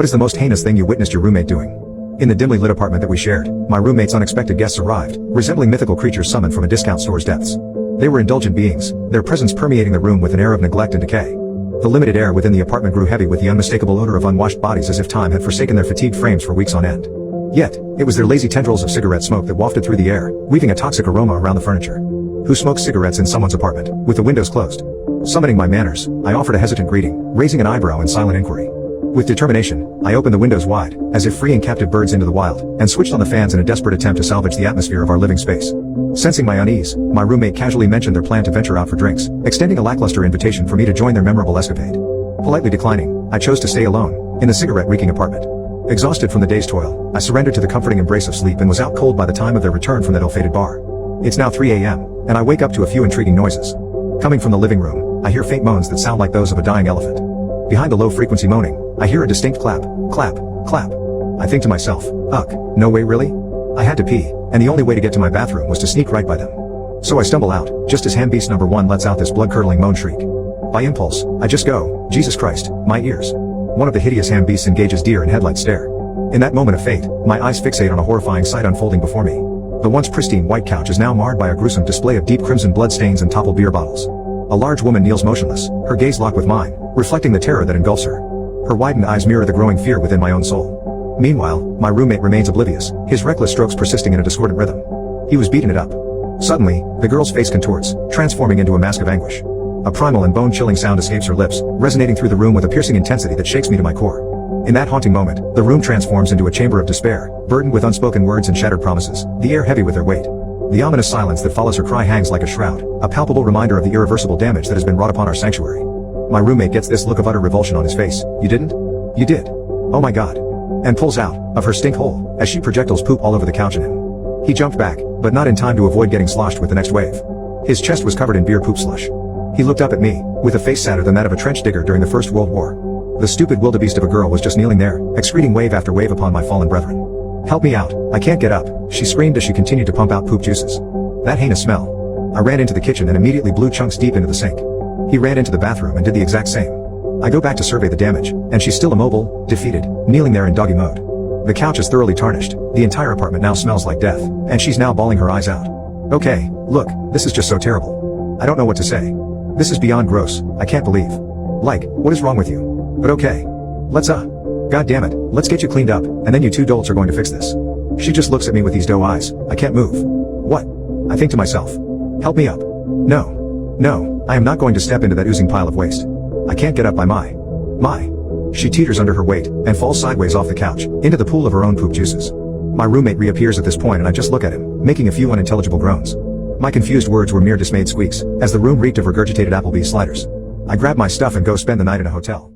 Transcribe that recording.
What is the most heinous thing you witnessed your roommate doing? In the dimly lit apartment that we shared, my roommate's unexpected guests arrived, resembling mythical creatures summoned from a discount store's depths. They were indulgent beings, their presence permeating the room with an air of neglect and decay. The limited air within the apartment grew heavy with the unmistakable odor of unwashed bodies as if time had forsaken their fatigued frames for weeks on end. Yet, it was their lazy tendrils of cigarette smoke that wafted through the air, weaving a toxic aroma around the furniture. Who smokes cigarettes in someone's apartment, with the windows closed? Summoning my manners, I offered a hesitant greeting, raising an eyebrow in silent inquiry. With determination, I opened the windows wide, as if freeing captive birds into the wild, and switched on the fans in a desperate attempt to salvage the atmosphere of our living space. Sensing my unease, my roommate casually mentioned their plan to venture out for drinks, extending a lackluster invitation for me to join their memorable escapade. Politely declining, I chose to stay alone, in the cigarette-reeking apartment. Exhausted from the day's toil, I surrendered to the comforting embrace of sleep and was out cold by the time of their return from that ill-fated bar. It's now 3 a.m., and I wake up to a few intriguing noises. Coming from the living room, I hear faint moans that sound like those of a dying elephant. Behind the low-frequency moaning, I hear a distinct clap, clap, clap. I think to myself, ugh, no way really? I had to pee, and the only way to get to my bathroom was to sneak right by them. So I stumble out, just as handbeast number 1 lets out this blood-curdling moan shriek. By impulse, I just go, Jesus Christ, my ears. One of the hideous handbeasts engages deer in headlight stare. In that moment of fate, my eyes fixate on a horrifying sight unfolding before me. The once pristine white couch is now marred by a gruesome display of deep crimson blood stains and toppled beer bottles. A large woman kneels motionless, her gaze locked with mine, reflecting the terror that engulfs her. Her widened eyes mirror the growing fear within my own soul. Meanwhile, my roommate remains oblivious, his reckless strokes persisting in a discordant rhythm. He was beating it up. Suddenly, the girl's face contorts, transforming into a mask of anguish. A primal and bone-chilling sound escapes her lips, resonating through the room with a piercing intensity that shakes me to my core. In that haunting moment, the room transforms into a chamber of despair, burdened with unspoken words and shattered promises, the air heavy with their weight. The ominous silence that follows her cry hangs like a shroud, a palpable reminder of the irreversible damage that has been wrought upon our sanctuary. My roommate gets this look of utter revulsion on his face. You didn't? You did. Oh my god. And pulls out of her stink hole, as she projectiles poop all over the couch and him. He jumped back, but not in time to avoid getting sloshed with the next wave. His chest was covered in beer poop slush. He looked up at me, with a face sadder than that of a trench digger during the First World War. The stupid wildebeest of a girl was just kneeling there, excreting wave after wave upon my fallen brethren. Help me out, I can't get up, she screamed as she continued to pump out poop juices. That heinous smell. I ran into the kitchen and immediately blew chunks deep into the sink. He ran into the bathroom and did the exact same. I go back to survey the damage, and she's still immobile, defeated, kneeling there in doggy mode. The couch is thoroughly tarnished, the entire apartment now smells like death, and she's now bawling her eyes out. Okay, look, this is just so terrible. I don't know what to say. This is beyond gross, I can't believe. Like, what is wrong with you? But okay. Let's God damn it, let's get you cleaned up, and then you two dolts are going to fix this. She just looks at me with these doe eyes, I can't move. What? I think to myself. Help me up. No, I am not going to step into that oozing pile of waste. I can't get up by my. She teeters under her weight, and falls sideways off the couch, into the pool of her own poop juices. My roommate reappears at this point and I just look at him, making a few unintelligible groans. My confused words were mere dismayed squeaks, as the room reeked of regurgitated Applebee's sliders. I grab my stuff and go spend the night in a hotel.